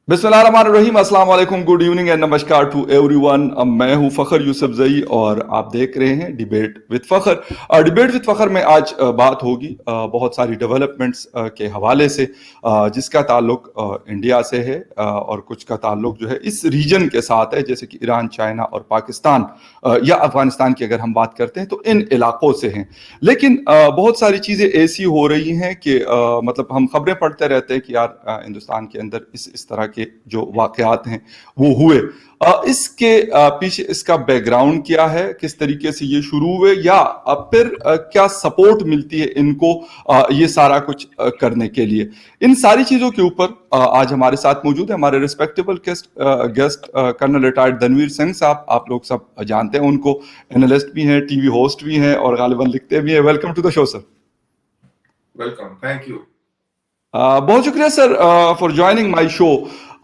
बिस्मिल्लाहिर्रहमानिर्रहीम, अस्सलाम वालेकुम, गुड इवनिंग एंड नमस्कार टू एवरीवन। मैं हूं फ़खर यूसुफजई और आप देख रहे हैं debate with Fakhar. Debate with Fakhar में आज बात होगी बहुत सारी डेवलपमेंट्स के हवाले से, जिसका ताल्लुक इंडिया से है और कुछ का ताल्लुक जो है इस रीजन के साथ है, जैसे कि ईरान, चाइना और पाकिस्तान या अफ़गानिस्तान की अगर हम बात करते हैं तो इन इलाकों से हैं। लेकिन बहुत सारी चीज़ें ऐसी हो रही हैं कि मतलब हम खबरें पढ़ते रहते हैं कि यार हिंदुस्तान के अंदर इस तरह के जो वाक़यात हैं वो हुए। इसके पीछे इसका बैकग्राउंड क्या है, किस तरीके से ये शुरू हुए, या फिर क्या सपोर्ट मिलती है इनको ये सारा कुछ करने के लिए। इन सारी चीज़ों के ऊपर आज हमारे साथ मौजूद है हमारे respectable guest colonel retired Dhanvir Singh साहब। आप लोग सब जानते हैं उनको, एनालिस्ट भी हैं, टीवी होस्ट भी हैं और गालिबन लिखते भी हैं। Welcome to the show sir. Welcome, thank you. बहुत शुक्रिया sir for joining my show.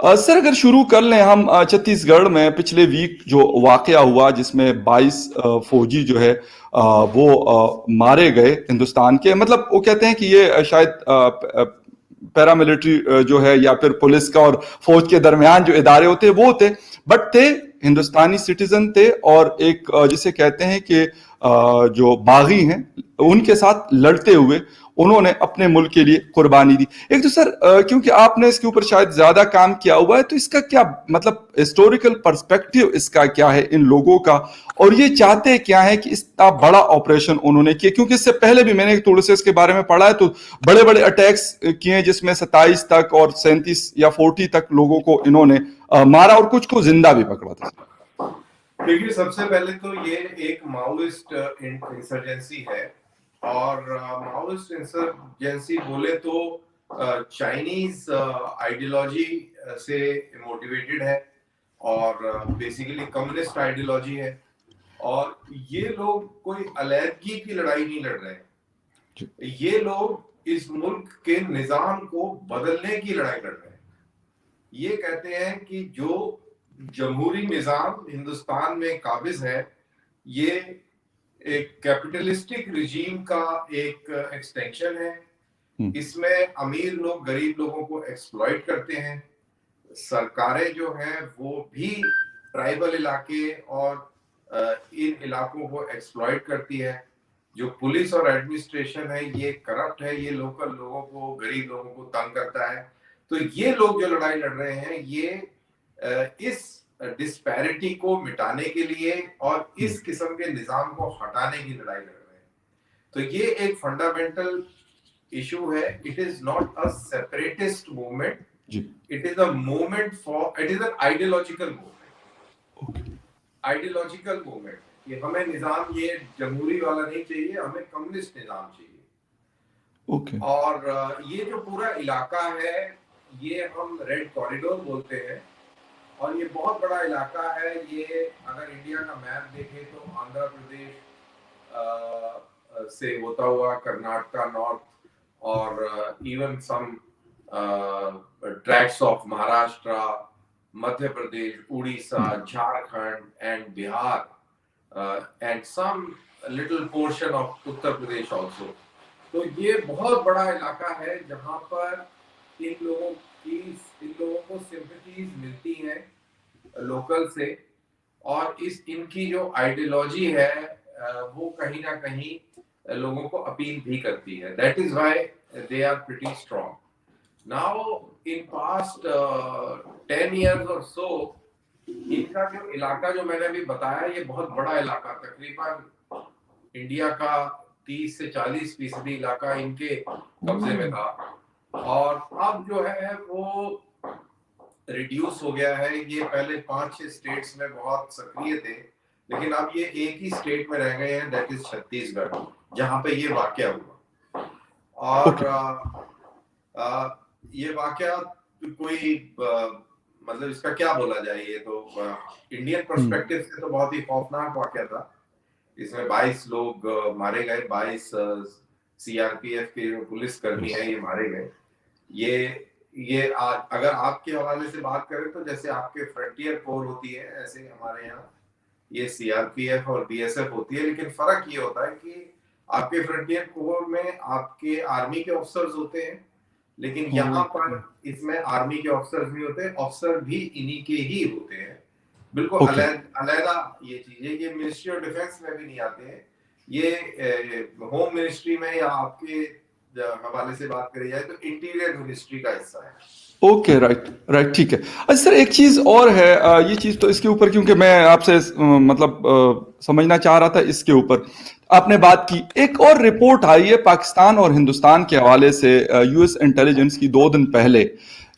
Sir अगर शुरू कर लें हम छत्तीसगढ़ में पिछले वीक जो वाकया हुआ जिसमें 22 फौजी जो है वो मारे गए हिंदुस्तान के, मतलब वो कहते हैं कि ये शायद पैरामिलिट्री जो है या फिर पुलिस का और फौज के दरमियान जो इदारे होते हैं वो थे, बट थे हिंदुस्तानी सिटीजन थे और एक जिसे कहते हैं कि जो बागी हैं उनके साथ लड़ते हुए उन्होंने अपने मुल्क के लिए कुर्बानी दी। एक तो सर क्योंकि आपने इसके ऊपर शायद ज्यादा काम किया हुआ है, तो इसका क्या मतलब हिस्टोरिकल पर्सपेक्टिव इसका क्या है इन लोगों का, और ये चाहते क्या है कि इतना बड़ा ऑपरेशन उन्होंने किया? क्योंकि इससे पहले भी मैंने थोड़े से इसके बारे में पढ़ा है, तो बड़े बड़े अटैक्स किए जिसमें 27 तक और 37 या 40 तक लोगों को इन्होंने मारा और कुछ को जिंदा भी पकड़ा था। देखिए, सबसे पहले तो ये एक माओइस्ट इंसर्जेंसी है और माओइस्ट इंसर्जेंसी बोले तो चाइनीज आइडियोलॉजी से मोटिवेटेड है और बेसिकली कम्युनिस्ट आइडियोलॉजी है। और ये लोग कोई अलैदगी की लड़ाई नहीं लड़ रहे हैं, ये लोग इस मुल्क के निजाम को बदलने की लड़ाई लड़ रहे हैं। ये कहते हैं कि जो जमहूरी निजाम हिंदुस्तान में काबिज है ये एक कैपिटलिस्टिक रिजीम का एक एक्सटेंशन है। इसमें अमीर लोग गरीब लोगों को एक्सप्लॉइट करते हैं। सरकारें जो हैं वो भी ट्राइबल इलाके और इन इलाकों को एक्सप्लॉइट करती है। जो पुलिस और एडमिनिस्ट्रेशन है ये करप्ट है, ये लोकल लोगों को, गरीब लोगों को तंग करता है। तो ये लोग जो लड़ाई लड़ रहे हैं ये इस डिस्पैरिटी को मिटाने के लिए और इस किस्म के निजाम को हटाने की लड़ाई लड़ रहे हैं। तो ये एक फंडामेंटल इशू है। It is not a separatist movement, it is a movement for, it is an ideological movement. Ideological movement कि हमें निजाम ये जमहूरी वाला नहीं चाहिए, हमें कम्युनिस्ट निजाम चाहिए। और ये जो पूरा इलाका है ये हम रेड कॉरिडोर बोलते हैं और ये बहुत बड़ा इलाका है। ये अगर इंडिया का मैप देखें तो आंध्र प्रदेश से होता हुआ कर्नाटका नॉर्थ और even some tracts of Maharashtra, Madhya Pradesh, Orissa, Jharkhand and Bihar and some little portion of Uttar Pradesh also. तो ये बहुत बड़ा इलाका है जहां पर इन लोगों को सिंपैथीज मिलती हैं लोकल से और इनकी जो आइडियोलॉजी है वो कहीं ना कहीं लोगों को अपील भी करती है। That is why they are pretty strong. Now in past 10 years और सो इनका जो इलाका जो मैंने अभी बताया ये बहुत बड़ा इलाका, तकरीबन इंडिया का 30 से 40% इलाका इनके कब्जे में था और अब जो है वो रिड्यूस हो गया है। ये पहले 5-6 स्टेट्स में बहुत सक्रिय थे लेकिन अब ये एक ही स्टेट में रह गए हैं, दैट इज छत्तीसगढ़, जहां पे ये वाकया हुआ। और ये वाकया कोई मतलब इसका क्या बोला जाए, ये तो इंडियन पर्सपेक्टिव से तो बहुत ही खौफनाक वाकया था। इसमें 22 लोग मारे गए, 22 सीआरपीएफ के जो पुलिस कर्मी है ये मारे गए। ये अगर आपके हवाले से बात करें तो जैसे आपके फ्रंटियर कोर होती है ऐसे हमारे यहाँ ये सीआरपीएफ और बीएसएफ होती है, लेकिन फर्क ये होता है कि आपके फ्रंटियर कोर में आपके आर्मी के ऑफिसर्स होते हैं लेकिन यहाँ पर ओके इसमें आर्मी के ऑफिसर्स भी होते हैं, ऑफिसर भी इन्हीं के ही होते हैं। बिल्कुल ओके अलहदा ये चीज है, ये मिनिस्ट्री ऑफ डिफेंस में भी नहीं आते हैं। ये होम मिनिस्ट्री में या आपके हवाले से बात करी जाए तो इंटीरियर मिनिस्ट्री का हिस्सा है। ओके राइट राइट ठीक है। अच्छा सर एक चीज़ और है, ये चीज़ तो इसके ऊपर क्योंकि मैं आपसे मतलब समझना चाह रहा था इसके ऊपर आपने बात की। एक और रिपोर्ट आई है पाकिस्तान और हिंदुस्तान के हवाले से यूएस इंटेलिजेंस की 2 दिन पहले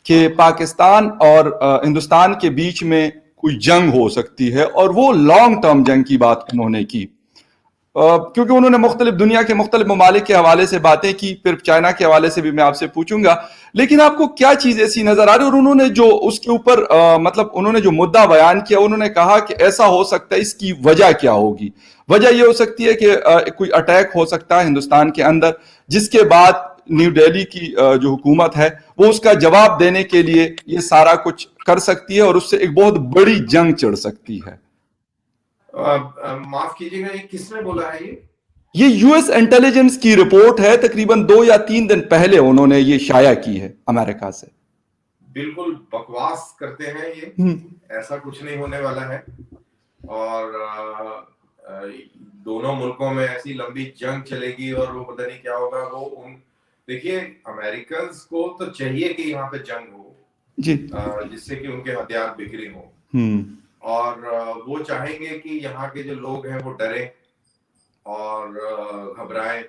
कि पाकिस्तान और हिंदुस्तान के बीच में कोई जंग हो सकती है और वो लॉन्ग टर्म जंग की बात उन्होंने की। क्योंकि उन्होंने मुख्तलिफ दुनिया के मुख्तलिफ ममालिक के हवाले से बातें की, फिर चाइना के हवाले से भी मैं आपसे पूछूंगा। लेकिन आपको क्या चीज ऐसी नजर आ रही है? और उन्होंने जो उसके ऊपर मतलब उन्होंने जो मुद्दा बयान किया, उन्होंने कहा कि ऐसा हो सकता है, इसकी वजह क्या होगी? वजह यह हो सकती है कि कोई अटैक हो सकता है हिंदुस्तान के अंदर, जिसके बाद न्यू दिल्ली की जो हुकूमत है वो उसका जवाब देने के लिए ये सारा कुछ कर सकती है और उससे एक बहुत बड़ी जंग छिड़ सकती है। माफ कीजिएगा, ये किसने बोला है ये यूएस इंटेलिजेंस की रिपोर्ट है, तकरीबन 2 या 3 दिन पहले उन्होंने ये शाया की है अमेरिका से। बिल्कुल बकवास करते हैं ये, ऐसा कुछ नहीं होने वाला है। और दोनों मुल्कों में ऐसी लंबी जंग चलेगी और वो पता नहीं क्या होगा। वो उन देखिए, अमेरिकन को तो चाहिए कि यहाँ पे जंग हो जी जिससे कि उनके हथियार बिखरे हो, और वो चाहेंगे कि यहाँ के जो लोग हैं वो डरे और घबराएं,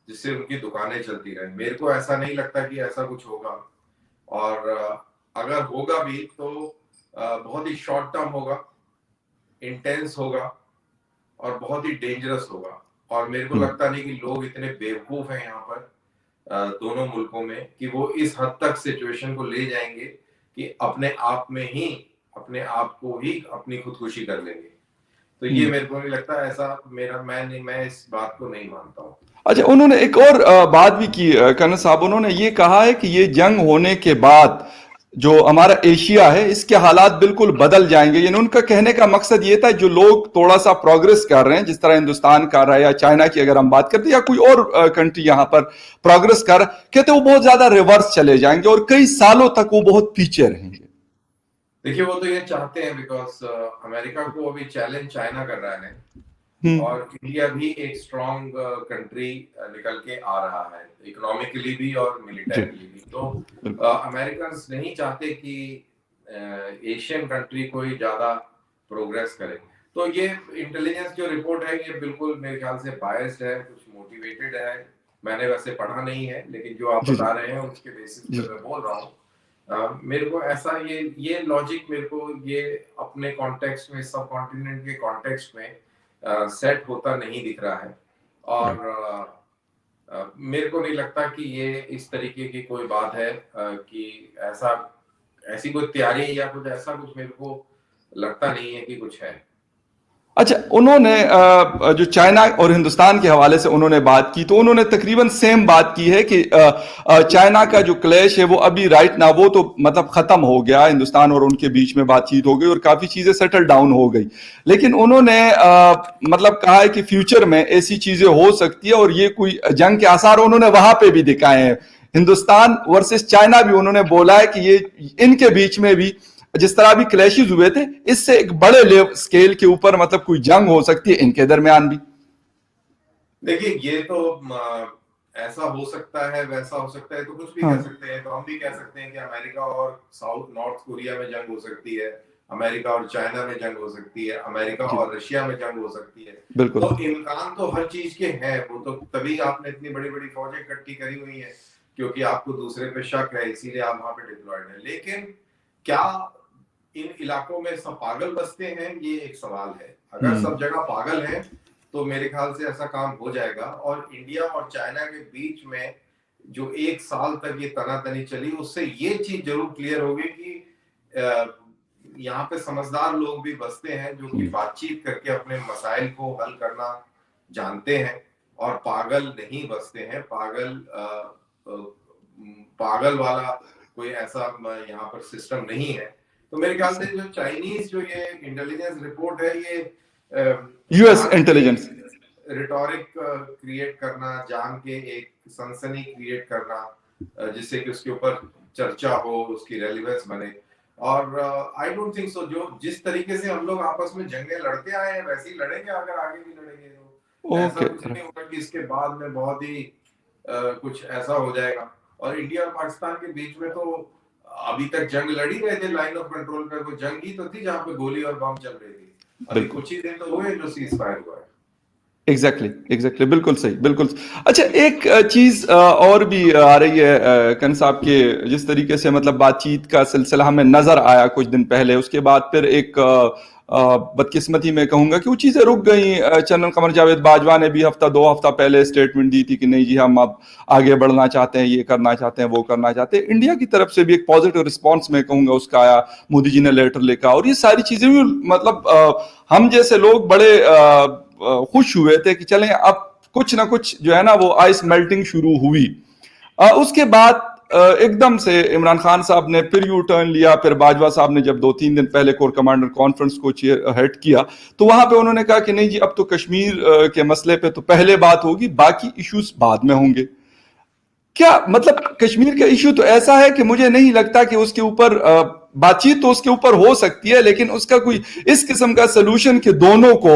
जिससे उनकी दुकानें चलती रहें। मेरे को ऐसा नहीं लगता कि ऐसा कुछ होगा, और अगर होगा भी तो बहुत ही शॉर्ट टर्म होगा, इंटेंस होगा और बहुत ही डेंजरस होगा। और मेरे को लगता नहीं कि लोग इतने बेवकूफ हैं यहाँ पर दोनों मुल्कों में कि वो इस हद तक सिचुएशन को ले जाएंगे कि अपने आप में ही अपने आप को ही अपनी खुदकुशी कर लेंगे। तो ये मेरे को नहीं लगता ऐसा, मैं इस बात को नहीं मानता हूँ। अच्छा, उन्होंने एक और बात भी की कर्नल साहब, उन्होंने ये कहा है कि ये जंग होने के बाद जो हमारा एशिया है इसके हालात बिल्कुल बदल जाएंगे। यानी उनका कहने का मकसद ये था, जो लोग थोड़ा सा प्रोग्रेस कर रहे हैं, जिस तरह हिंदुस्तान कर रहा है या चाइना की अगर हम बात करते हैं या कोई और कंट्री यहाँ पर प्रोग्रेस कर, कहते वो बहुत ज्यादा रिवर्स चले जाएंगे और कई सालों तक वो बहुत पीछे रहेंगे। देखिए, वो तो ये चाहते हैं बिकॉज अमेरिका को अभी चैलेंज चाइना कर रहा है और इंडिया भी एक स्ट्रॉन्ग कंट्री निकल के आ रहा है, इकोनॉमिकली भी और मिलिटरीली भी। तो अमेरिकन नहीं चाहते कि एशियन कंट्री कोई ज्यादा प्रोग्रेस करे। तो ये इंटेलिजेंस जो रिपोर्ट है ये बिल्कुल मेरे ख्याल से बायस्ड है, कुछ मोटिवेटेड है। मैंने वैसे पढ़ा नहीं है, लेकिन जो आप बता रहे हैं उसके बेसिस पे मैं बोल रहा हूँ। मेरे को ऐसा ये लॉजिक मेरे को ये अपने कॉन्टेक्स्ट में, सब कॉन्टिनेंट के कॉन्टेक्स्ट में सेट होता नहीं दिख रहा है। और मेरे को नहीं लगता कि ये इस तरीके की कोई बात है कि ऐसी कोई तैयारी या कुछ ऐसा कुछ मेरे को लगता नहीं है कि कुछ है। अच्छा, उन्होंने जो चाइना और हिंदुस्तान के हवाले से उन्होंने बात की, तो उन्होंने तकरीबन सेम बात की है कि चाइना का जो क्लैश है वो अभी राइट ना, वो तो मतलब खत्म हो गया, हिंदुस्तान और उनके बीच में बातचीत हो गई और काफी चीजें सेटल डाउन हो गई। लेकिन उन्होंने मतलब कहा है कि फ्यूचर में ऐसी चीजें हो सकती है और ये कोई जंग के आसार उन्होंने वहां पे भी दिखाए हैं। हिंदुस्तान वर्सेस चाइना भी उन्होंने बोला है कि ये इनके बीच में भी जिस तरह भी क्लैशेस हुए थे, इससे एक बड़े लेवल स्केल के ऊपर मतलब कोई जंग हो सकती है इनके दरमियान भी। देखिए, ये तो ऐसा हो सकता है, वैसा हो सकता है, तो कुछ भी कह सकते हैं। तो हम भी कह सकते हैं कि अमेरिका और साउथ नॉर्थ कोरिया में जंग हो सकती है, अमेरिका और चाइना में जंग हो सकती है, अमेरिका और रशिया में जंग हो सकती है। तो इम्कान तो हर चीज के हैं। वो तो तभी आपने इतनी बड़ी बड़ी फौजें इकट्ठी करी हुई है क्योंकि आपको दूसरे पे शक है, इसीलिए आप वहां पे डिप्लॉयड है। लेकिन क्या इन इलाकों में सब पागल बसते हैं, ये एक सवाल है। अगर सब जगह पागल है तो मेरे ख्याल से ऐसा काम हो जाएगा। और इंडिया और चाइना के बीच में जो 1 साल तक ये तनातनी चली, उससे ये चीज जरूर क्लियर होगी कि यहाँ पे समझदार लोग भी बसते हैं जो कि बातचीत करके अपने मसाइल को हल करना जानते हैं, और पागल नहीं बसते हैं। पागल वाला कोई ऐसा यहाँ पर सिस्टम नहीं है। तो मेरे ख्याल से जो चाइनीज जो ये इंटेलिजेंस रिपोर्ट है, ये यूएस इंटेलिजेंस रिटोरिक क्रिएट करना, जान के एक सनसनी क्रिएट करना, जिससे कि उसके ऊपर चर्चा हो, उसकी रेलिवेंस बने। और आई डोंट थिंक सो, जो जिस तरीके से हम लोग आपस में जंगें लड़ते आए हैं वैसे ही लड़ेंगे, अगर आगे भी लड़ेंगे तो ऐसा ओके। कुछ नहीं होगा कि इसके बाद में बहुत ही कुछ ऐसा हो जाएगा। और इंडिया और पाकिस्तान के बीच में तो अभी तक जंग लड़ी रहे थे लाइन ऑफ कंट्रोल पे, वो जंग ही तो थी जहां पे गोली और बम चल रही थी। अभी बिल्कुल। कुछ ही दिन तो हुए जो सीज फायर हुआ है। एग्जैक्टली एग्जैक्टली, बिल्कुल सही, बिल्कुल अच्छा, एक चीज और भी आ रही है कन साहब के, जिस तरीके से मतलब बातचीत का सिलसिला हमें नजर आया कुछ दिन पहले, उसके बाद फिर एक बदकिस्मती में कहूंगा कि वो चीजें रुक गई। जनरल कमर जावेद बाजवा ने भी हफ्ता 2 हफ्ता पहले स्टेटमेंट दी थी कि नहीं जी हम अब आगे बढ़ना चाहते हैं, ये करना चाहते हैं, वो करना चाहते हैं। इंडिया की तरफ से भी एक पॉजिटिव रिस्पॉन्स मैं कहूंगा उसका आया, मोदी जी ने लेटर लिखा, और ये सारी चीजें भी मतलब हम जैसे लोग बड़े खुश हुए थे कि चलें अब कुछ ना कुछ जो है ना वो आइस मेल्टिंग शुरू हुई। उसके बाद एकदम से इमरान खान साहब ने फिर यू टर्न लिया। फिर बाजवा साहब ने जब 2-3 दिन पहले कोर कमांडर कॉन्फ्रेंस को हेड किया तो वहां पे उन्होंने कहा कि नहीं जी अब तो कश्मीर के मसले पे तो पहले बात होगी, बाकी इश्यूज बाद में होंगे। क्या मतलब कश्मीर का इश्यू तो ऐसा है कि मुझे नहीं लगता कि उसके ऊपर बातचीत तो उसके ऊपर हो सकती है, लेकिन उसका कोई इस किस्म का सोल्यूशन कि दोनों को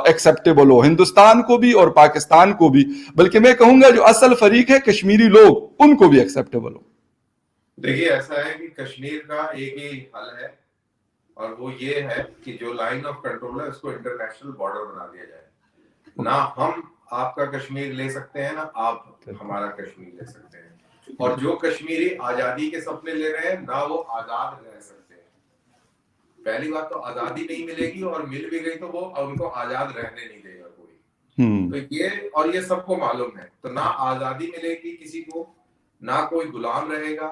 एक्सेप्टेबल हो, हिंदुस्तान को भी और पाकिस्तान को भी, बल्कि मैं कहूंगा जो असल फरीक है कश्मीरी लोग उनको भी एक्सेप्टेबल हो। देखिए ऐसा है कि कश्मीर का एक ही हल है, और वो ये है कि जो लाइन ऑफ कंट्रोल है उसको इंटरनेशनल बॉर्डर बना दिया जाए। ना हम आपका कश्मीर ले सकते हैं, ना आप हमारा कश्मीर ले सकते हैं। और जो कश्मीरी आजादी के सपने ले रहे हैं ना वो आजाद रह सकते हैं। पहली बात तो आजादी नहीं मिलेगी, और मिल भी गई तो वो उनको आजाद रहने नहीं देगा कोई। तो ये, और ये सबको मालूम है, तो ना आजादी मिलेगी किसी को, ना कोई गुलाम रहेगा,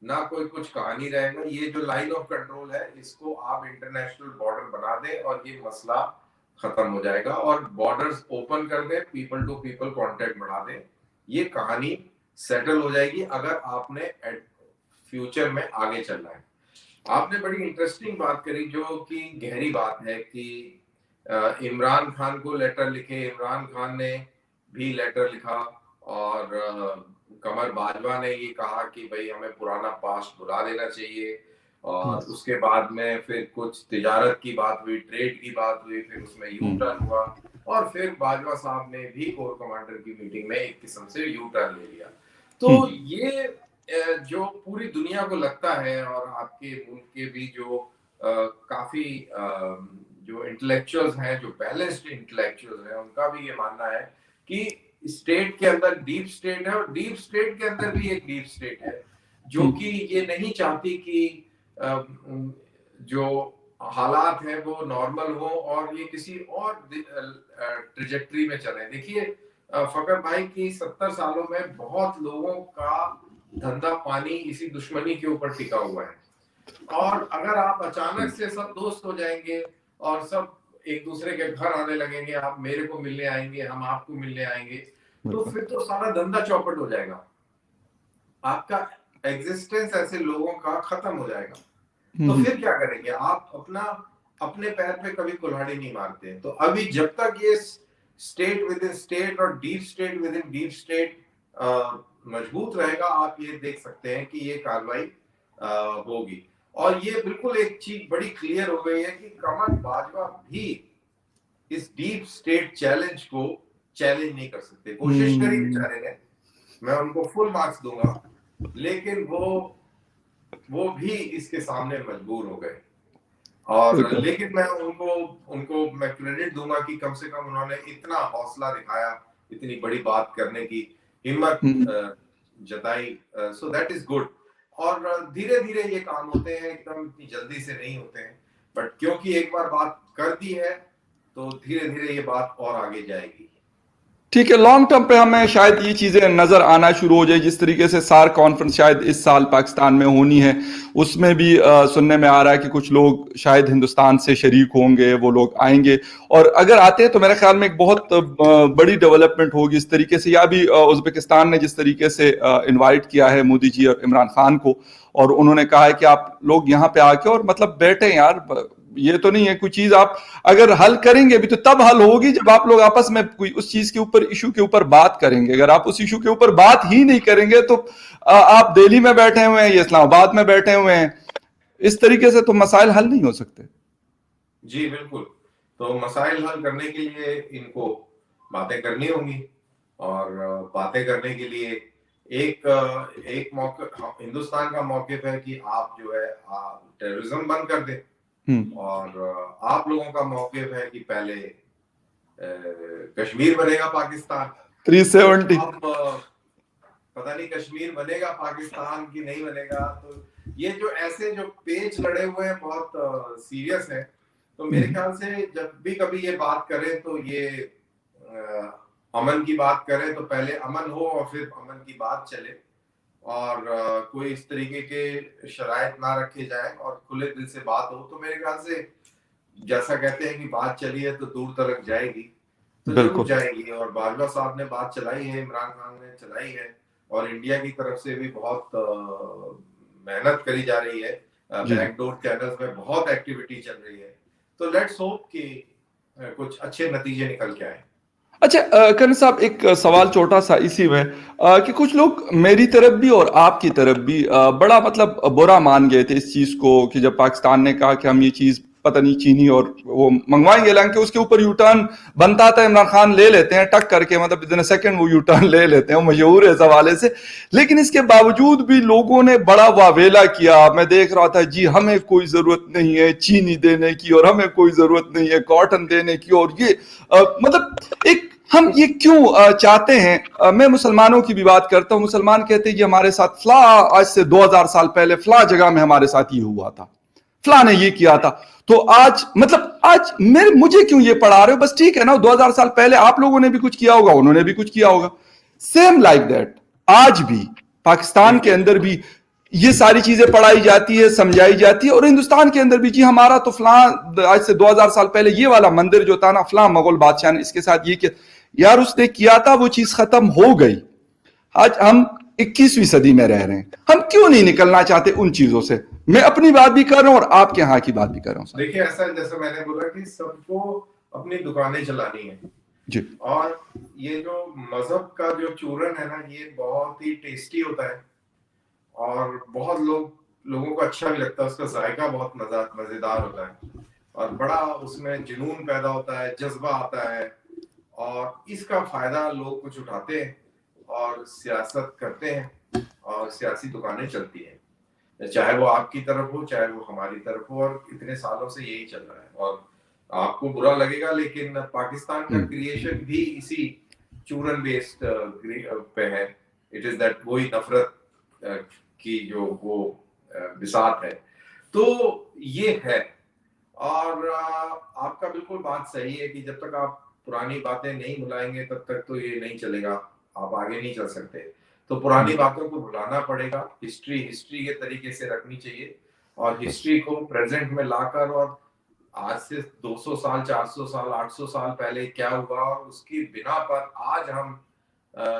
ना कोई कुछ कहानी रहेगा। ये जो लाइन ऑफ कंट्रोल है इसको आप इंटरनेशनल बॉर्डर बना दें और ये मसला खत्म हो जाएगा, और बॉर्डर्स ओपन कर दें, पीपल टू पीपल कांटेक्ट बढ़ा दें, ये कहानी सेटल हो जाएगी अगर आपने फ्यूचर में आगे चलना है। आपने बड़ी इंटरेस्टिंग बात करी जो कि गहरी बात है कि इमरान खान को लेटर लिखे, इमरान खान ने भी लेटर लिखा, और कमर बाजवा ने ये कहा कि भाई हमें पुराना पास्ट भुला देना चाहिए। और उसके बाद में फिर कुछ तिजारत की बात हुई, ट्रेड की बात हुई, फिर उसमें यू टर्न हुआ, और फिर बाजवा साहब ने भी कोर कमांडर की मीटिंग में एक किस्म से यू टर्न ले लिया। तो ये जो पूरी दुनिया को लगता है, और आपके मुल्क के भी जो काफी जो इंटेलेक्चुअल्स हैं, जो बैलेंस्ड इंटेलेक्चुअल्स हैं, उनका भी ये मानना है कि स्टेट के अंदर डीप स्टेट है, और डीप स्टेट के अंदर भी एक डीप स्टेट है जो कि ये नहीं चाहती कि जो हालात हैं वो नॉर्मल हो और ये किसी और ट्रेजेक्टरी में चले। देखिए फकर भाई की 70 सालों में बहुत लोगों का धंधा पानी इसी दुश्मनी के ऊपर टिका हुआ है, और अगर आप अचानक से सब दोस्त हो जाएंगे और सब एक दूसरे के घर आने लगेंगे, आप मेरे को मिलने आएंगे, हम आपको मिलने आएंगे, तो फिर तो सारा धंधा चौपट हो जाएगा, आपका एग्जिस्टेंस ऐसे लोगों का खत्म हो जाएगा। तो फिर क्या करेंगे आप? अपने पैर पे कभी कुल्हाड़ी नहीं मारते। तो अभी जब तक ये स्टेट विद इन स्टेट और deep state with in deep state मजबूत रहेगा, आप ये देख सकते हैं कि ये कार्रवाई होगी। और ये बिल्कुल एक चीज बड़ी क्लियर हो गई है कि कमर बाजवा भी इस डीप स्टेट चैलेंज को चैलेंज नहीं कर सकते। कोशिश करी बेचारे ने, मैं उनको फुल मार्क्स दूंगा, लेकिन वो भी इसके सामने मजबूर हो गए। और लेकिन मैं उनको मैं क्रेडिट दूंगा कि कम से कम उन्होंने इतना हौसला दिखाया, इतनी बड़ी बात करने की हिम्मत जताई। So that is good. और धीरे धीरे ये काम होते हैं, एकदम इतनी जल्दी से नहीं होते हैं, बट क्योंकि एक बार बात कर दी है तो धीरे धीरे ये बात और आगे जाएगी। ठीक है, लॉन्ग टर्म पे हमें शायद ये चीजें नजर आना शुरू हो जाए। जिस तरीके से सार्क कॉन्फ्रेंस शायद इस साल पाकिस्तान में होनी है, उसमें भी सुनने में आ रहा है कि कुछ लोग शायद हिंदुस्तान से शरीक होंगे, वो लोग आएंगे, और अगर आते हैं तो मेरे ख्याल में एक बहुत बड़ी डेवलपमेंट होगी इस तरीके से। या भी उज्बेकिस्तान ने जिस तरीके से इन्वाइट किया है मोदी जी और इमरान खान को, और उन्होंने कहा है कि आप लोग यहाँ पे आके और मतलब बैठे यार, ये तो नहीं है कोई चीज आप अगर हल करेंगे भी तो तब हल होगी जब आप लोग आपस में कोई उस चीज के ऊपर, इशू के ऊपर बात करेंगे। अगर आप उस इशू के ऊपर बात ही नहीं करेंगे तो आप दिल्ली में बैठे हुए हैं, ये इस्लामाबाद में बैठे हुए हैं, इस तरीके से तो मसाइल हल नहीं हो सकते। जी बिल्कुल। तो मसाइल हल करने के लिए इनको बातें करनी होंगी, और बातें करने के लिए एक मौका, हिंदुस्तान का मौकिफ है कि आप जो है टेररिज्म बंद कर दें, और आप लोगों का मौकिफ है कि पहले कश्मीर बनेगा पाकिस्तान। 370। तो अब पता नहीं कश्मीर बनेगा पाकिस्तान की नहीं बनेगा। तो ये जो ऐसे जो पेच लड़े हुए हैं बहुत सीरियस है। तो मेरे ख्याल से जब भी कभी ये बात करें तो ये अमन की बात करें तो पहले अमन हो और फिर अमन की बात चले, और कोई इस तरीके के शराइत ना रखे जाए और खुले दिल से बात हो। तो मेरे ख्याल से जैसा कहते हैं कि बात चली है तो दूर तक जाएगी, तो जरूर बिल्कुल। जाएगी। और बाजवा साहब ने बात चलाई है, इमरान खान ने चलाई है, और इंडिया की तरफ से भी बहुत मेहनत करी जा रही है। जी। बैकडोर चैनल्स में बहुत एक्टिविटी चल रही है। तो लेट्स होप कि कुछ अच्छे नतीजे निकल के आए। अच्छा करण साहब, एक सवाल छोटा सा इसी में, कि कुछ लोग मेरी तरफ भी और आपकी तरफ भी बड़ा मतलब बुरा मान गए थे इस चीज को, कि जब पाकिस्तान ने कहा कि हम ये चीज पता नहीं चीनी और वो मंगवाएंगे, हालांकि उसके ऊपर यू टर्न बनता था, इमरान खान ले लेते हैं टक करके, मतलब विदिन सेकंड वो यू टर्न ले लेते हैं, वो मशहूर है इस हवाले से। लेकिन इसके बावजूद भी लोगों ने बड़ा वावेला किया। मैं देख रहा था जी, हमें कोई जरूरत नहीं है चीनी देने की, और हमें कोई जरूरत नहीं है कॉटन देने की, और ये मतलब एक हम ये क्यों चाहते हैं। मैं मुसलमानों की भी बात करता हूं, मुसलमान कहते हैं ये हमारे साथ फला, आज से 2000 साल पहले फला जगह में हमारे साथ ये हुआ था, फला ने ये किया था। तो आज मतलब आज मुझे क्यों ये पढ़ा रहे हो? बस ठीक है ना, 2000 साल पहले आप लोगों ने भी कुछ किया होगा, उन्होंने भी कुछ किया होगा, सेम लाइक दैट आज भी पाकिस्तान के अंदर भी ये सारी चीजें पढ़ाई जाती है, समझाई जाती है, और हिंदुस्तान के अंदर भी जी हमारा तो फला आज से 2000 साल पहले ये वाला मंदिर जो था ना, फला मुगल बादशाह ने इसके साथ ये किया, यार उसने किया था, वो चीज खत्म हो गई। आज हम 21वीं सदी में रह रहे हैं, हम क्यों नहीं निकलना चाहते उन चीजों से? मैं अपनी बात भी कर रहा हूं और आपके यहाँ की बात भी कर रहा हूं। देखिए ऐसा जैसे मैंने बोला कि सबको अपनी दुकानें चलानी है जी। और ये जो मजहब का जो चूरन है ना, ये बहुत ही टेस्टी होता है और बहुत लोगों को अच्छा भी लगता है। उसका जायका बहुत मजेदार होता है और बड़ा उसमें जुनून पैदा होता है, जज्बा आता है, और इसका फायदा लोग कुछ उठाते हैं और सियासत करते हैं और सियासी दुकानें चलती हैं, चाहे वो आपकी तरफ हो चाहे वो हमारी तरफ हो। और इतने सालों से यही चल रहा है और आपको बुरा लगेगा, लेकिन पाकिस्तान का क्रिएशन भी इसी चूरन बेस्ड पे है। इट इज दैट वही नफरत की जो वो बिसात है। तो ये है, और आपका बिल्कुल बात सही है कि जब तक आप पुरानी बातें नहीं भुलाएंगे तब तक तो ये नहीं चलेगा, आप आगे नहीं चल सकते। तो पुरानी बातों को भुलाना पड़ेगा, हिस्ट्री हिस्ट्री के तरीके से रखनी चाहिए और हिस्ट्री को प्रेजेंट में लाकर, और आज से 200 साल 400 साल 800 साल पहले क्या हुआ और उसकी बिना पर आज हम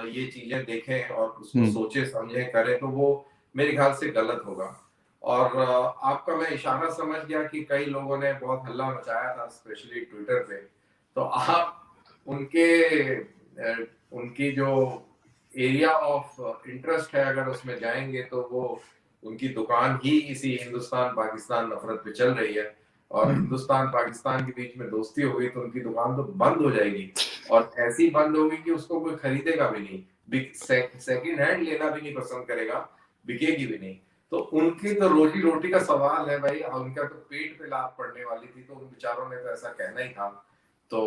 ये चीजें देखें और उसको सोचे समझे करें, तो वो मेरे ख्याल से गलत होगा। और आपका मैं इशारा समझ गया कि कई लोगों ने बहुत हल्ला मचाया था स्पेशली ट्विटर पे, तो आप उनकी जो एरिया ऑफ इंटरेस्ट है अगर उसमें जाएंगे तो वो उनकी दुकान ही इसी हिंदुस्तान पाकिस्तान नफरत पे चल रही है, और हिंदुस्तान पाकिस्तान के बीच में दोस्ती हो गई तो उनकी दुकान तो बंद हो जाएगी, और ऐसी बंद होगी कि उसको कोई खरीदेगा भी नहीं, सेकंड हैंड लेना भी नहीं पसंद करेगा, बिकेगी भी नहीं। तो उनकी तो रोजी रोटी का सवाल है भाई, उनका तो पेट पे लात पड़ने वाली थी, तो उन बेचारों ने तो ऐसा कहना ही था। तो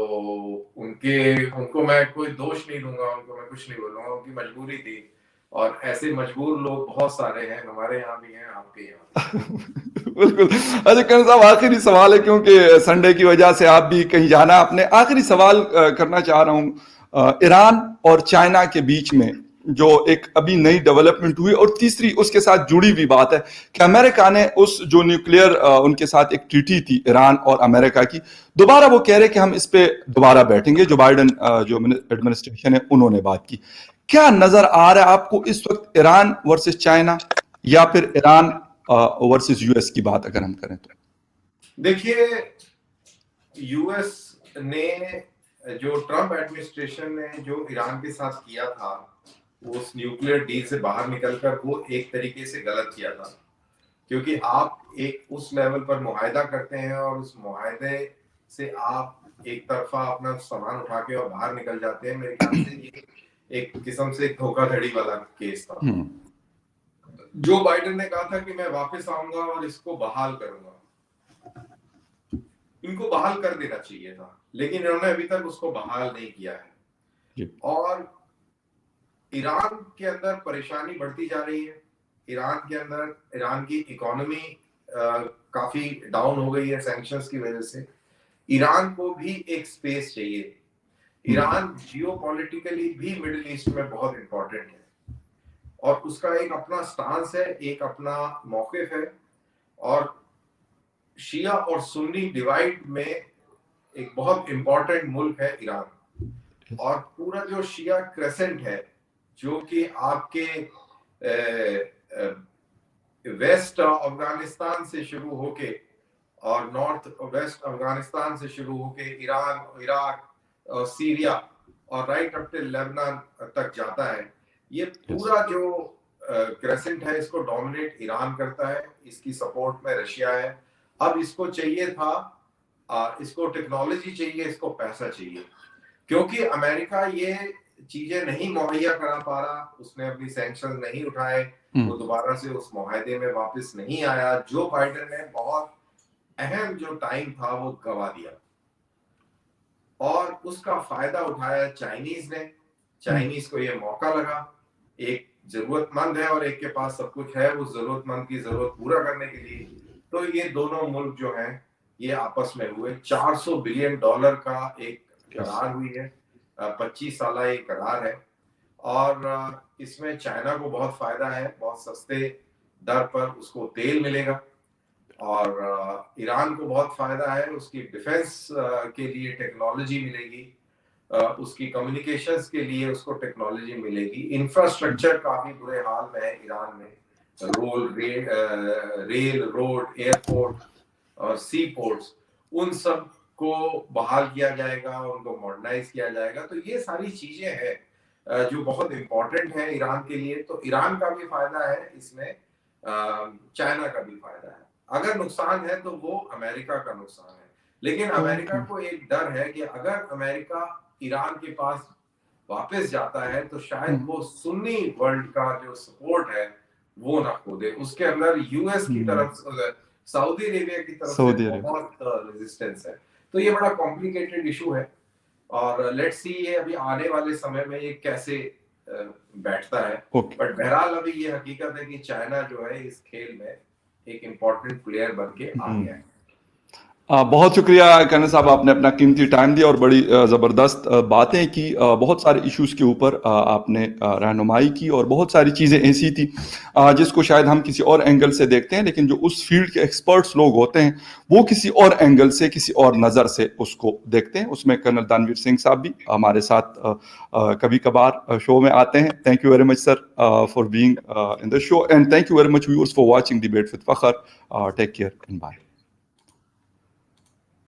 उनको मैं कोई दोष नहीं दूंगा, उनको मैं कुछ नहीं बोलूंगा, उनकी मजबूरी थी, और ऐसे मजबूर लोग बहुत सारे हैं, हमारे यहाँ भी हैं, आपके यहाँ बिल्कुल। अच्छा करण साहब, आखिरी सवाल है, क्योंकि संडे की वजह से आप भी कहीं जाना आपने, आखिरी सवाल करना चाह रहा हूं। ईरान और चाइना के बीच में जो एक अभी नई डेवलपमेंट हुई, और तीसरी उसके साथ जुड़ी हुई बात है कि अमेरिका ने उस जो न्यूक्लियर उनके साथ एक ट्रीटी थी ईरान और अमेरिका की, दोबारा वो कह रहे कि हम इस पे दोबारा बैठेंगे, जो बाइडेन जो एडमिनिस्ट्रेशन है उन्होंने बात की। क्या नजर आ रहा है आपको इस वक्त, ईरान वर्सेस चाइना या फिर ईरान वर्सेस यूएस की बात अगर हम करें तो? देखिए, यूएस ने जो ट्रम्प एडमिनिस्ट्रेशन ने जो ईरान के साथ किया था उस न्यूक्लियर डील से बाहर निकलकर वो एक तरीके से गलत किया था, क्योंकि आप एक उस लेवल पर मुआहदा करते हैं और उस मुआहदे से आप एक तरफा अपना सामान उठा के और बाहर निकल जाते हैं। मेरे ख्याल से ये एक किस्म से धोखाधड़ी वाला केस था। जो बाइडेन ने कहा था कि मैं वापस आऊंगा और इसको बहाल करूंगा, इनको बहाल कर देना चाहिए था, लेकिन इन्होंने अभी तक उसको बहाल नहीं किया है। और ईरान के अंदर परेशानी बढ़ती जा रही है। ईरान के अंदर ईरान की इकोनॉमी काफी डाउन हो गई है सैंक्शंस की वजह से। ईरान को भी एक स्पेस चाहिए। ईरान जियोपॉलिटिकली भी मिडिल ईस्ट में बहुत इंपॉर्टेंट है और उसका एक अपना स्टांस है, एक अपना मौकिफ है। और शिया और सुन्नी डिवाइड में एक बहुत इंपॉर्टेंट मुल्क है ईरान। और पूरा जो शिया क्रेसेंट है, जो कि आपके वेस्ट अफगानिस्तान से शुरू होके और नॉर्थ वेस्ट अफगानिस्तान से शुरू होके ईरान, इराक, सीरिया और राइट अप टिल लेबनान तक जाता है। ये पूरा जो क्रेसेंट है, इसको डोमिनेट ईरान करता है। इसकी सपोर्ट में रशिया है। अब इसको चाहिए था, इसको टेक्नोलॉजी चाहिए, इसको पैसा चाहिए, क्योंकि अमेरिका ये चीजें नहीं मुहैया करा पा रहा। उसने अपनी सैंक्शन नहीं उठाए, वो दोबारा से उस मुआहदे में वापस नहीं आया। जो बाइडेन ने बहुत अहम जो टाइम था वो गवा दिया और उसका फायदा उठाया चाइनीज ने। चाइनीज को ये मौका लगा, एक जरूरतमंद है और एक के पास सब कुछ है, उस जरूरतमंद की जरूरत पूरा करने के लिए। तो ये दोनों मुल्क जो हैं ये आपस में हुए। $400 बिलियन का एक करार हुई है, 25 साल ये करार है। और इसमें चाइना को बहुत फायदा है, बहुत सस्ते दर पर उसको तेल मिलेगा। और ईरान को बहुत फायदा है, उसकी डिफेंस के लिए टेक्नोलॉजी मिलेगी, उसकी कम्युनिकेशंस के लिए उसको टेक्नोलॉजी मिलेगी। इंफ्रास्ट्रक्चर काफी बुरे हाल में है ईरान में। रेल, रोड, एयरपोर्ट और सी पोर्ट्स, उन सब को बहाल किया जाएगा, उनको मॉडर्नाइज किया जाएगा। तो ये सारी चीजें हैं जो बहुत इंपॉर्टेंट है ईरान के लिए। तो ईरान का भी फायदा है इसमें, चाइना का भी फायदा है। अगर नुकसान है तो वो अमेरिका का नुकसान है। लेकिन अमेरिका को एक डर है कि अगर अमेरिका ईरान के पास वापस जाता है तो शायद वो सुन्नी वर्ल्ड का जो सपोर्ट है वो ना खो दे। उसके अंदर यूएस की तरफ, सऊदी अरेबिया की तरफ से बहुत रेजिस्टेंस है। तो ये बड़ा कॉम्प्लिकेटेड इशू है और लेट्स सी ये अभी आने वाले समय में ये कैसे बैठता है। बट बहरहाल अभी ये हकीकत है कि चाइना जो है इस खेल में एक इम्पोर्टेंट प्लेयर बन के आ गया है। बहुत शुक्रिया कर्नल साहब, आपने अपना कीमती टाइम दिया और बड़ी ज़बरदस्त बातें की। बहुत सारे इश्यूज़ के ऊपर आपने रहनुमाई की और बहुत सारी चीज़ें ऐसी थी जिसको शायद हम किसी और एंगल से देखते हैं, लेकिन जो उस फील्ड के एक्सपर्ट्स लोग होते हैं वो किसी और एंगल से, किसी और नज़र से उसको देखते हैं। उसमें कर्नल दानवीर सिंह साहब भी हमारे साथ कभी कभार शो में आते हैं। Thank you very much sir for being in the show, and thank you very much viewers for watching debate with Fakhar. Take care and bye.